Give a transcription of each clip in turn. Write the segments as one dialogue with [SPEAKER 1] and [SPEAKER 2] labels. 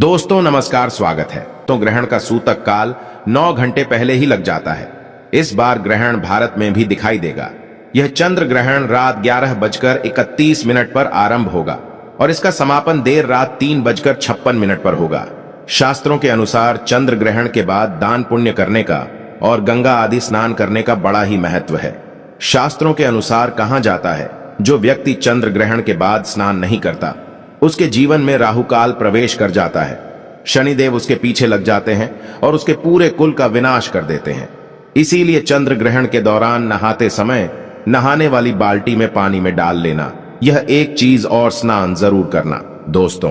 [SPEAKER 1] दोस्तों नमस्कार, स्वागत है। तो ग्रहण का सूतक काल 9 घंटे पहले ही लग जाता है। इस बार ग्रहण भारत में भी दिखाई देगा। यह चंद्र ग्रहण रात 11:31 पर आरंभ होगा और इसका समापन देर रात 3:56 पर होगा। शास्त्रों के अनुसार चंद्र ग्रहण के बाद दान पुण्य करने का और गंगा आदि स्नान करने का बड़ा ही महत्व है। शास्त्रों के अनुसार कहा जाता है, जो व्यक्ति चंद्र ग्रहण के बाद स्नान नहीं करता उसके जीवन में राहु काल प्रवेश कर जाता है। शनिदेव उसके पीछे लग जाते हैं और उसके पूरे कुल का विनाश कर देते हैं। इसीलिए चंद्र ग्रहण के दौरान नहाते समय नहाने वाली बाल्टी में पानी में डाल लेना, यह एक चीज, और स्नान जरूर करना। दोस्तों,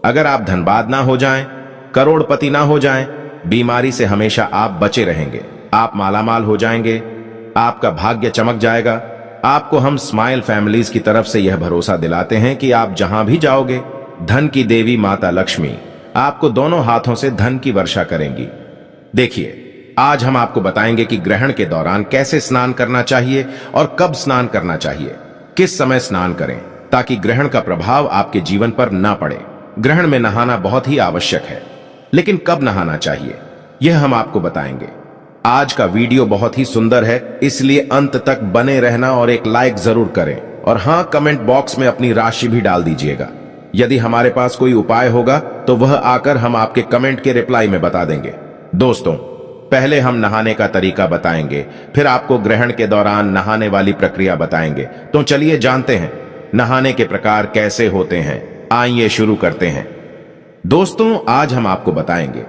[SPEAKER 1] अगर आप धनबाद ना हो जाएं, करोड़पति ना हो जाएं, बीमारी से हमेशा आप बचे रहेंगे, आप मालामाल हो जाएंगे, आपका भाग्य चमक जाएगा। आपको हम स्माइल फैमिलीज की तरफ से यह भरोसा दिलाते हैं कि आप जहां भी जाओगे, धन की देवी माता लक्ष्मी आपको दोनों हाथों से धन की वर्षा करेंगी। देखिए, आज हम आपको बताएंगे कि ग्रहण के दौरान कैसे स्नान करना चाहिए और कब स्नान करना चाहिए, किस समय स्नान करें ताकि ग्रहण का प्रभाव आपके जीवन पर ना पड़े। ग्रहण में नहाना बहुत ही आवश्यक है, लेकिन कब नहाना चाहिए यह हम आपको बताएंगे। आज का वीडियो बहुत ही सुंदर है, इसलिए अंत तक बने रहना और एक लाइक जरूर करें, और हां, कमेंट बॉक्स में अपनी राशि भी डाल दीजिएगा। यदि हमारे पास कोई उपाय होगा तो वह आकर हम आपके कमेंट के रिप्लाई में बता देंगे। दोस्तों, पहले हम नहाने का तरीका बताएंगे, फिर आपको ग्रहण के दौरान नहाने वाली प्रक्रिया बताएंगे। तो चलिए जानते हैं नहाने के प्रकार कैसे होते हैं। आइए शुरू करते हैं। दोस्तों, आज हम आपको बताएंगे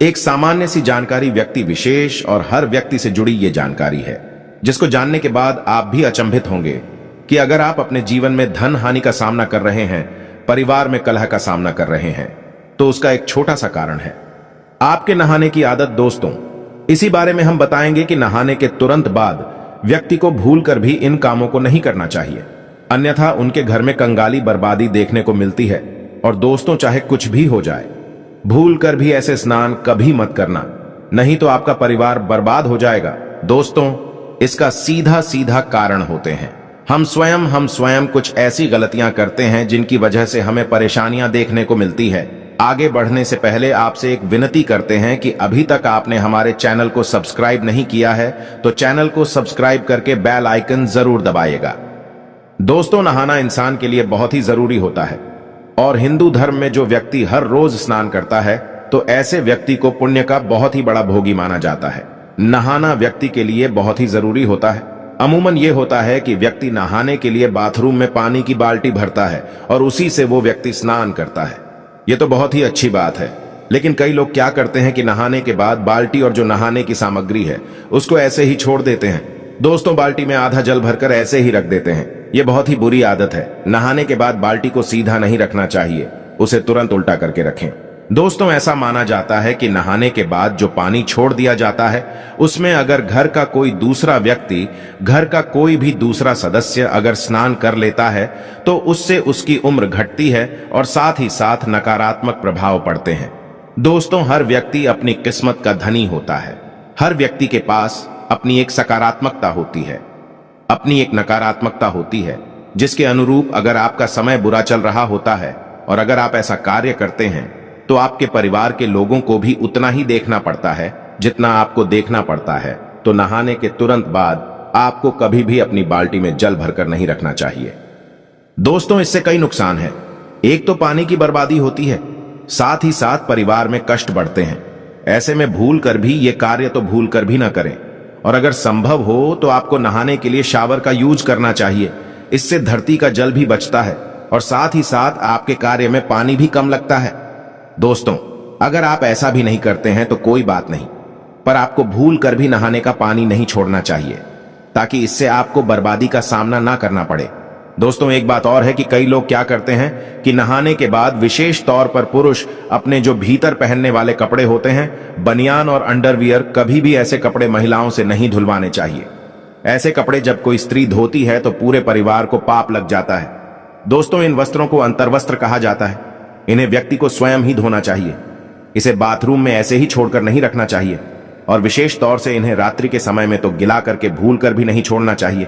[SPEAKER 1] एक सामान्य सी जानकारी, व्यक्ति विशेष और हर व्यक्ति से जुड़ी ये जानकारी है, जिसको जानने के बाद आप भी अचंभित होंगे कि अगर आप अपने जीवन में धन हानि का सामना कर रहे हैं, परिवार में कलह का सामना कर रहे हैं, तो उसका एक छोटा सा कारण है आपके नहाने की आदत। दोस्तों, इसी बारे में हम बताएंगे कि नहाने के तुरंत बाद व्यक्ति को भूलकर भी इन कामों को नहीं करना चाहिए, अन्यथा उनके घर में कंगाली बर्बादी देखने को मिलती है। और दोस्तों, चाहे कुछ भी हो जाए, भूल कर भी ऐसे स्नान कभी मत करना, नहीं तो आपका परिवार बर्बाद हो जाएगा। दोस्तों, इसका सीधा सीधा कारण होते हैं हम स्वयं कुछ ऐसी गलतियां करते हैं जिनकी वजह से हमें परेशानियां देखने को मिलती है। आगे बढ़ने से पहले आपसे एक विनती करते हैं कि अभी तक आपने हमारे चैनल को सब्सक्राइब नहीं किया है तो चैनल को सब्सक्राइब करके बेल आइकन जरूर दबाइएगा। दोस्तों, नहाना इंसान के लिए बहुत ही जरूरी होता है, और हिंदू धर्म में जो व्यक्ति हर रोज स्नान करता है तो ऐसे व्यक्ति को पुण्य का बहुत ही बड़ा भोगी माना जाता है। नहाना व्यक्ति के लिए बहुत ही जरूरी होता है। अमूमन ये होता है कि व्यक्ति नहाने के लिए बाथरूम में पानी की बाल्टी भरता है और उसी से वो व्यक्ति स्नान करता है। ये तो बहुत ही अच्छी बात है, लेकिन कई लोग क्या करते हैं कि नहाने के बाद बाल्टी और जो नहाने की सामग्री है उसको ऐसे ही छोड़ देते हैं। दोस्तों, बाल्टी में आधा जल भरकर ऐसे ही रख देते हैं। ये बहुत ही बुरी आदत है। नहाने के बाद बाल्टी को सीधा नहीं रखना चाहिए, उसे तुरंत उल्टा करके रखें। दोस्तों, ऐसा माना जाता है कि नहाने के बाद जो पानी छोड़ दिया जाता है उसमें अगर घर का कोई दूसरा व्यक्ति, घर का कोई भी दूसरा सदस्य अगर स्नान कर लेता है तो उससे उसकी उम्र घटती है और साथ ही साथ नकारात्मक प्रभाव पड़ते हैं। दोस्तों, हर व्यक्ति अपनी किस्मत का धनी होता है। हर व्यक्ति के पास अपनी एक सकारात्मकता होती है, अपनी एक नकारात्मकता होती है, जिसके अनुरूप अगर आपका समय बुरा चल रहा होता है और अगर आप ऐसा कार्य करते हैं तो आपके परिवार के लोगों को भी उतना ही देखना पड़ता है जितना आपको देखना पड़ता है। तो नहाने के तुरंत बाद आपको कभी भी अपनी बाल्टी में जल भरकर नहीं रखना चाहिए। दोस्तों, इससे कई नुकसान हैं। एक तो पानी की बर्बादी होती है, साथ ही साथ परिवार में कष्ट बढ़ते हैं। ऐसे में भूल कर भी ये कार्य तो भूल कर भी ना करें, और अगर संभव हो तो आपको नहाने के लिए शावर का यूज करना चाहिए। इससे धरती का जल भी बचता है और साथ ही साथ आपके कार्य में पानी भी कम लगता है। दोस्तों, अगर आप ऐसा भी नहीं करते हैं तो कोई बात नहीं, पर आपको भूल कर भी नहाने का पानी नहीं छोड़ना चाहिए, ताकि इससे आपको बर्बादी का सामना ना करना पड़े। दोस्तों, एक बात और है कि कई लोग क्या करते हैं कि नहाने के बाद विशेष तौर पर पुरुष अपने जो भीतर पहनने वाले कपड़े होते हैं, बनियान और अंडरवियर, कभी भी ऐसे कपड़े महिलाओं से नहीं धुलवाने चाहिए। ऐसे कपड़े जब कोई स्त्री धोती है तो पूरे परिवार को पाप लग जाता है। दोस्तों, इन वस्त्रों को अंतर्वस्त्र कहा जाता है। इन्हें व्यक्ति को स्वयं ही धोना चाहिए। इसे बाथरूम में ऐसे ही छोड़कर नहीं रखना चाहिए, और विशेष तौर से इन्हें रात्रि के समय में तो गिला करके भूल कर भी नहीं छोड़ना चाहिए।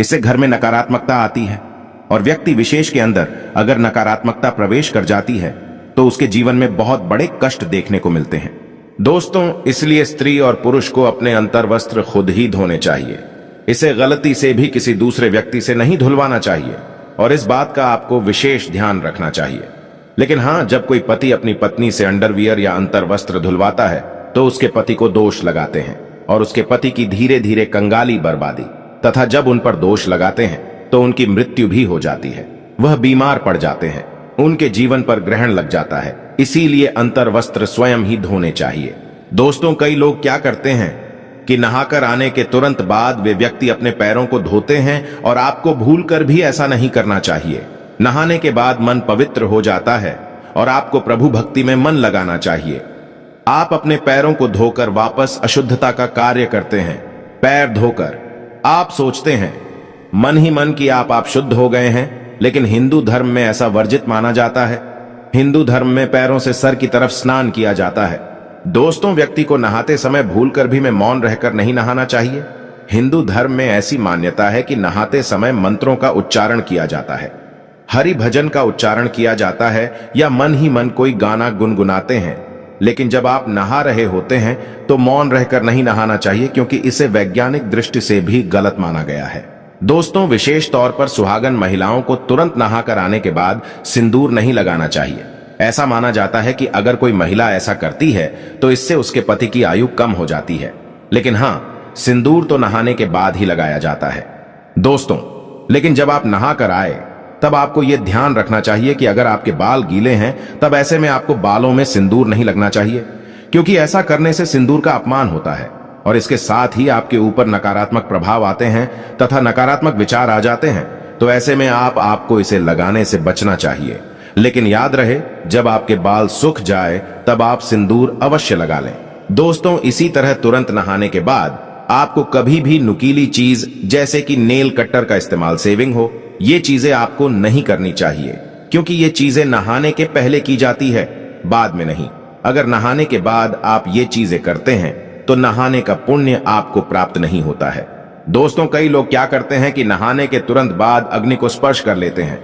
[SPEAKER 1] इससे घर में नकारात्मकता आती है, और व्यक्ति विशेष के अंदर अगर नकारात्मकता प्रवेश कर जाती है तो उसके जीवन में बहुत बड़े कष्ट देखने को मिलते हैं। दोस्तों, इसलिए स्त्री और पुरुष को अपने अंतर्वस्त्र खुद ही धोने चाहिए। इसे गलती से भी किसी दूसरे व्यक्ति से नहीं धुलवाना चाहिए और इस बात का आपको विशेष ध्यान रखना चाहिए। लेकिन हाँ, जब कोई पति अपनी पत्नी से अंडरवियर या अंतर्वस्त्र धुलवाता है तो उसके पति को दोष लगाते हैं और उसके पति की धीरे धीरे कंगाली बर्बादी तथा जब उन पर दोष लगाते हैं तो उनकी मृत्यु भी हो जाती है। वह बीमार पड़ जाते हैं, उनके जीवन पर ग्रहण लग जाता है। इसीलिए अंतर्वस्त्र स्वयं ही धोने चाहिए। दोस्तों, कई लोग क्या करते हैं कि नहाकर आने के तुरंत बाद वे व्यक्ति अपने पैरों को धोते हैं और आपको भूलकर भी ऐसा नहीं करना चाहिए। नहाने के बाद मन पवित्र हो जाता है और आपको प्रभु भक्ति में मन लगाना चाहिए। आप अपने पैरों को धोकर वापस अशुद्धता का कार्य करते हैं। पैर धोकर आप सोचते हैं मन ही मन कि आप शुद्ध हो गए हैं, लेकिन हिंदू धर्म में ऐसा वर्जित माना जाता है। हिंदू धर्म में पैरों से सर की तरफ स्नान किया जाता है। दोस्तों, व्यक्ति को नहाते समय भूलकर भी में मौन रहकर नहीं नहाना चाहिए। हिंदू धर्म में ऐसी मान्यता है कि नहाते समय मंत्रों का उच्चारण किया जाता है, हरि भजन का उच्चारण किया जाता है या मन ही मन कोई गाना गुनगुनाते हैं। लेकिन जब आप नहा रहे होते हैं तो मौन रहकर नहीं नहाना चाहिए, क्योंकि इसे वैज्ञानिक दृष्टि से भी गलत माना गया है। दोस्तों, विशेष तौर पर सुहागन महिलाओं को तुरंत नहाकर आने के बाद सिंदूर नहीं लगाना चाहिए। ऐसा माना जाता है कि अगर कोई महिला ऐसा करती है तो इससे उसके पति की आयु कम हो जाती है। लेकिन हाँ, सिंदूर तो नहाने के बाद ही लगाया जाता है। दोस्तों, लेकिन जब आप नहाकर आए तब आपको यह ध्यान रखना चाहिए कि अगर आपके बाल गीले हैं तब ऐसे में आपको बालों में सिंदूर नहीं लगना चाहिए, क्योंकि ऐसा करने से सिंदूर का अपमान होता है और इसके साथ ही आपके ऊपर नकारात्मक प्रभाव आते हैं तथा नकारात्मक विचार आ जाते हैं। तो ऐसे में आपको इसे लगाने से बचना चाहिए। लेकिन याद रहे, जब आपके बाल सूख जाए तब आप सिंदूर अवश्य लगा लें। दोस्तों, इसी तरह तुरंत नहाने के बाद आपको कभी भी नुकीली चीज जैसे कि नेल कटर का इस्तेमाल, सेविंग हो, ये चीजें आपको नहीं करनी चाहिए, क्योंकि ये चीजें नहाने के पहले की जाती है, बाद में नहीं। अगर नहाने के बाद आप ये चीजें करते हैं तो नहाने का पुण्य आपको प्राप्त नहीं होता है। दोस्तों, कई लोग क्या करते हैं कि नहाने के तुरंत बाद अग्नि को स्पर्श कर लेते हैं।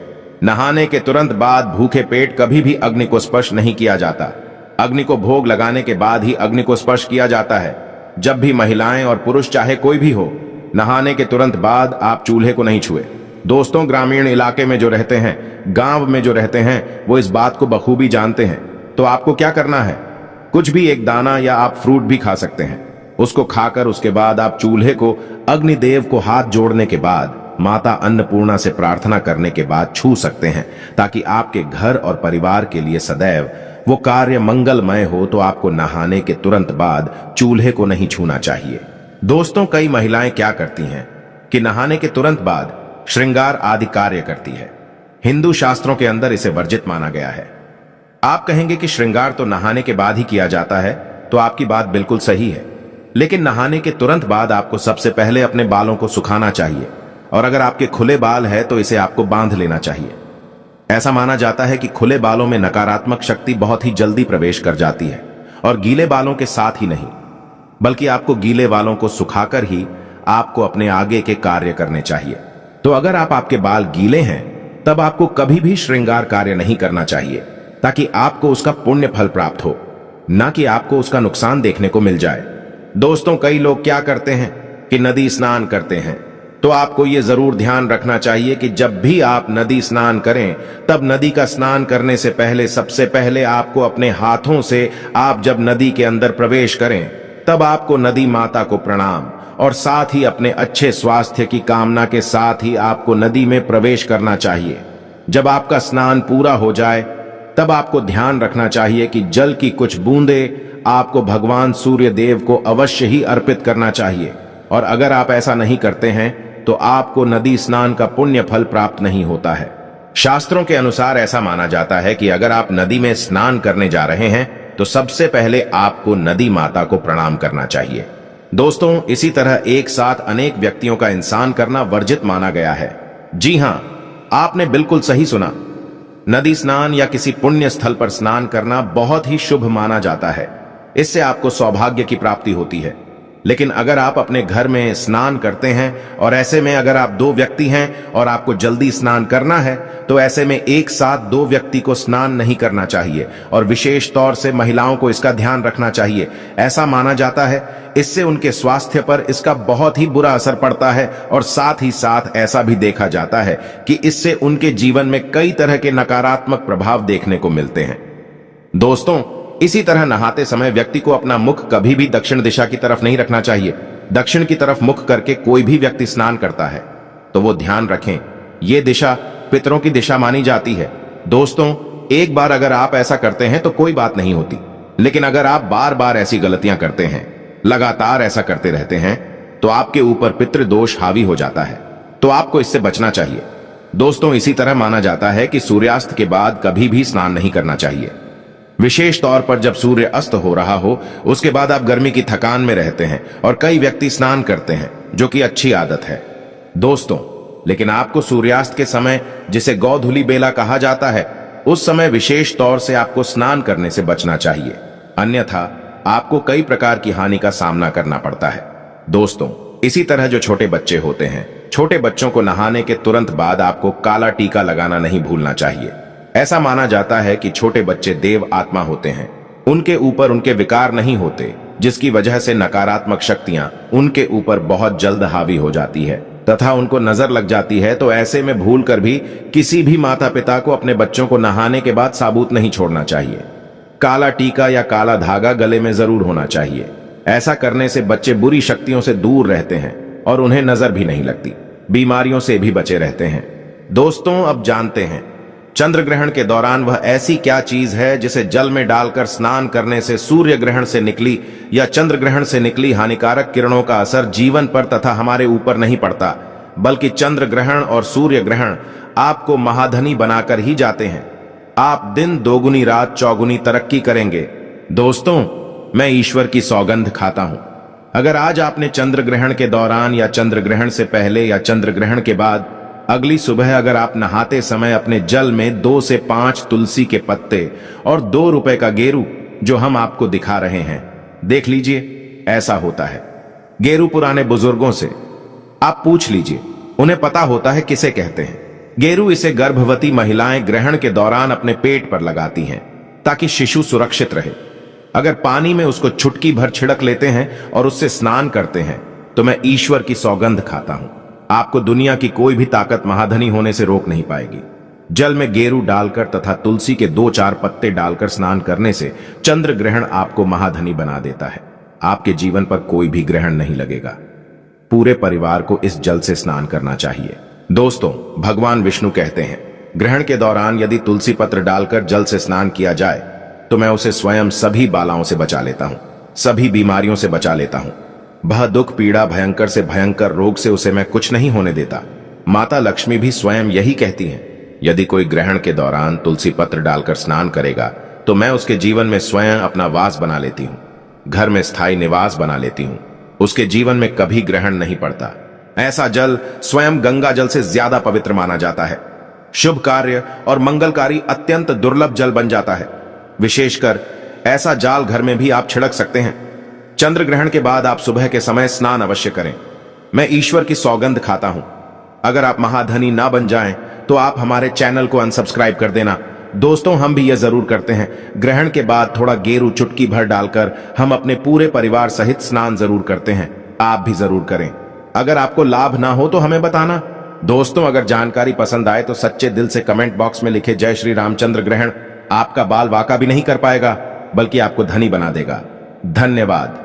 [SPEAKER 1] नहाने के तुरंत बाद भूखे पेट कभी भी अग्नि को स्पर्श नहीं किया जाता। अग्नि को भोग लगाने के बाद ही अग्नि को स्पर्श किया जाता है। जब भी महिलाएं और पुरुष चाहे कोई भी हो, नहाने के तुरंत बाद आप चूल्हे को नहीं छुए। दोस्तों, ग्रामीण इलाके में जो रहते हैं, गांव में जो रहते हैं, वो इस बात को बखूबी जानते हैं। तो आपको क्या करना है, कुछ भी एक दाना या आप फ्रूट भी खा सकते हैं। उसको खाकर उसके बाद आप चूल्हे को अग्निदेव को हाथ जोड़ने के बाद माता अन्नपूर्णा से प्रार्थना करने के बाद छू सकते हैं, ताकि आपके घर और परिवार के लिए सदैव वो कार्य मंगलमय हो। तो आपको नहाने के तुरंत बाद चूल्हे को नहीं छूना चाहिए। दोस्तों, कई महिलाएं क्या करती हैं कि नहाने के तुरंत बाद श्रृंगार आदि कार्य करती है। हिंदू शास्त्रों के अंदर इसे वर्जित माना गया है। आप कहेंगे कि श्रृंगार तो नहाने के बाद ही किया जाता है, तो आपकी बात बिल्कुल सही है। लेकिन नहाने के तुरंत बाद आपको सबसे पहले अपने बालों को सुखाना चाहिए, और अगर आपके खुले बाल है तो इसे आपको बांध लेना चाहिए। ऐसा माना जाता है कि खुले बालों में नकारात्मक शक्ति बहुत ही जल्दी प्रवेश कर जाती है, और गीले बालों के साथ ही नहीं, बल्कि आपको गीले बालों को सुखाकर ही आपको अपने आगे के कार्य करने चाहिए। तो अगर आपके बाल गीले हैं तब आपको कभी भी श्रृंगार कार्य नहीं करना चाहिए, ताकि आपको उसका पुण्य फल प्राप्त हो, ना कि आपको उसका नुकसान देखने को मिल जाए। दोस्तों, कई लोग क्या करते हैं कि नदी स्नान करते हैं। तो आपको यह जरूर ध्यान रखना चाहिए कि जब भी आप नदी स्नान करें तब नदी का स्नान करने से पहले सबसे पहले आपको अपने हाथों से, आप जब नदी के अंदर प्रवेश करें तब आपको नदी माता को प्रणाम, और साथ ही अपने अच्छे स्वास्थ्य की कामना के साथ ही आपको नदी में प्रवेश करना चाहिए। जब आपका स्नान पूरा हो जाए तब आपको ध्यान रखना चाहिए कि जल की कुछ बूंदें आपको भगवान सूर्य देव को अवश्य ही अर्पित करना चाहिए, और अगर आप ऐसा नहीं करते हैं तो आपको नदी स्नान का पुण्य फल प्राप्त नहीं होता है। शास्त्रों के अनुसार ऐसा माना जाता है कि अगर आप नदी में स्नान करने जा रहे हैं तो सबसे पहले आपको नदी माता को प्रणाम करना चाहिए। दोस्तों, इसी तरह एक साथ अनेक व्यक्तियों का इंसान करना वर्जित माना गया है। जी हां, आपने बिल्कुल सही सुना। नदी स्नान या किसी पुण्य स्थल पर स्नान करना बहुत ही शुभ माना जाता है। इससे आपको सौभाग्य की प्राप्ति होती है। लेकिन अगर आप अपने घर में स्नान करते हैं और ऐसे में अगर आप 2 व्यक्ति हैं और आपको जल्दी स्नान करना है, तो ऐसे में एक साथ 2 व्यक्ति को स्नान नहीं करना चाहिए और विशेष तौर से महिलाओं को इसका ध्यान रखना चाहिए। ऐसा माना जाता है इससे उनके स्वास्थ्य पर इसका बहुत ही बुरा असर पड़ता है और साथ ही साथ ऐसा भी देखा जाता है कि इससे उनके जीवन में कई तरह के नकारात्मक प्रभाव देखने को मिलते हैं। दोस्तों, इसी तरह नहाते समय व्यक्ति को अपना मुख कभी भी दक्षिण दिशा की तरफ नहीं रखना चाहिए। दक्षिण की तरफ मुख करके कोई भी व्यक्ति स्नान करता है तो वो ध्यान रखें, ये दिशा पितरों की दिशा मानी जाती है। दोस्तों, एक बार अगर आप ऐसा करते हैं तो कोई बात नहीं होती, लेकिन अगर आप बार बार ऐसी गलतियां करते हैं, लगातार ऐसा करते रहते हैं, तो आपके ऊपर पितृदोष हावी हो जाता है, तो आपको इससे बचना चाहिए। दोस्तों, इसी तरह माना जाता है कि सूर्यास्त के बाद कभी भी स्नान नहीं करना चाहिए। विशेष तौर पर जब सूर्य अस्त हो रहा हो, उसके बाद आप गर्मी की थकान में रहते हैं और कई व्यक्ति स्नान करते हैं, जो कि अच्छी आदत है दोस्तों। लेकिन आपको सूर्यास्त के समय, जिसे गौधुली बेला कहा जाता है, उस समय विशेष तौर से आपको स्नान करने से बचना चाहिए, अन्यथा आपको कई प्रकार की हानि का सामना करना पड़ता है। दोस्तों, इसी तरह जो छोटे बच्चे होते हैं, छोटे बच्चों को नहाने के तुरंत बाद आपको काला टीका लगाना नहीं भूलना चाहिए। ऐसा माना जाता है कि छोटे बच्चे देव आत्मा होते हैं, उनके ऊपर उनके विकार नहीं होते, जिसकी वजह से नकारात्मक शक्तियां उनके ऊपर बहुत जल्द हावी हो जाती है तथा उनको नजर लग जाती है। तो ऐसे में भूल कर भी किसी भी माता पिता को अपने बच्चों को नहाने के बाद साबुत नहीं छोड़ना चाहिए। काला टीका या काला धागा गले में जरूर होना चाहिए। ऐसा करने से बच्चे बुरी शक्तियों से दूर रहते हैं और उन्हें नजर भी नहीं लगती, बीमारियों से भी बचे रहते हैं। दोस्तों, अब जानते हैं चंद्र ग्रहण के दौरान वह ऐसी क्या चीज है जिसे जल में डालकर स्नान करने से सूर्य ग्रहण से निकली या चंद्र ग्रहण से निकली हानिकारक किरणों का असर जीवन पर तथा हमारे ऊपर नहीं पड़ता, बल्कि चंद्र ग्रहण और सूर्य ग्रहण आपको महाधनी बनाकर ही जाते हैं। आप दिन दोगुनी रात चौगुनी तरक्की करेंगे। दोस्तों, मैं ईश्वर की सौगंध खाता हूं, अगर आज आपने चंद्र ग्रहण के दौरान या चंद्र ग्रहण से पहले या चंद्र ग्रहण के बाद अगली सुबह अगर आप नहाते समय अपने जल में 2 से 5 तुलसी के पत्ते और 2 रुपए का गेरू, जो हम आपको दिखा रहे हैं, देख लीजिए ऐसा होता है। गेरू पुराने बुजुर्गों से आप पूछ लीजिए, उन्हें पता होता है किसे कहते हैं। गेरू इसे गर्भवती महिलाएं ग्रहण के दौरान अपने पेट पर लगाती हैं ताकि शिशु सुरक्षित रहे। अगर पानी में उसको चुटकी भर छिड़क लेते हैं और उससे स्नान करते हैं तो मैं ईश्वर की सौगंध खाता हूं, आपको दुनिया की कोई भी ताकत महाधनी होने से रोक नहीं पाएगी। जल में गेरू डालकर तथा तुलसी के 2-4 पत्ते डालकर स्नान करने से चंद्र ग्रहण आपको महाधनी बना देता है। आपके जीवन पर कोई भी ग्रहण नहीं लगेगा। पूरे परिवार को इस जल से स्नान करना चाहिए। दोस्तों, भगवान विष्णु कहते हैं, ग्रहण के दौरान यदि तुलसी पत्र डालकर जल से स्नान किया जाए तो मैं उसे स्वयं सभी बालाओं से बचा लेता हूं, सभी बीमारियों से बचा लेता हूं। वह दुख पीड़ा भयंकर से भयंकर रोग से उसे मैं कुछ नहीं होने देता। माता लक्ष्मी भी स्वयं यही कहती हैं, यदि कोई ग्रहण के दौरान तुलसी पत्र डालकर स्नान करेगा तो मैं उसके जीवन में स्वयं अपना वास बना लेती हूं, घर में स्थायी निवास बना लेती हूं। उसके जीवन में कभी ग्रहण नहीं पड़ता। ऐसा जल स्वयं गंगा जल से ज्यादा पवित्र माना जाता है। शुभ कार्य और मंगलकारी अत्यंत दुर्लभ जल बन जाता है। विशेषकर ऐसा जाल घर में भी आप छिड़क सकते हैं। चंद्र ग्रहण के बाद आप सुबह के समय स्नान अवश्य करें। मैं ईश्वर की सौगंध खाता हूं। अगर आप महाधनी ना बन जाएं तो आप हमारे चैनल को अनसब्सक्राइब कर देना। दोस्तों, हम भी यह जरूर करते हैं, ग्रहण के बाद थोड़ा गेरू चुटकी भर डालकर हम अपने पूरे परिवार सहित स्नान जरूर करते हैं। आप भी जरूर करें। अगर आपको लाभ ना हो तो हमें बताना। दोस्तों, अगर जानकारी पसंद आए तो सच्चे दिल से कमेंट बॉक्स में लिखे जय श्री रामचंद्र ग्रहण आपका बाल वाका भी नहीं कर पाएगा, बल्कि आपको धनी बना देगा। धन्यवाद।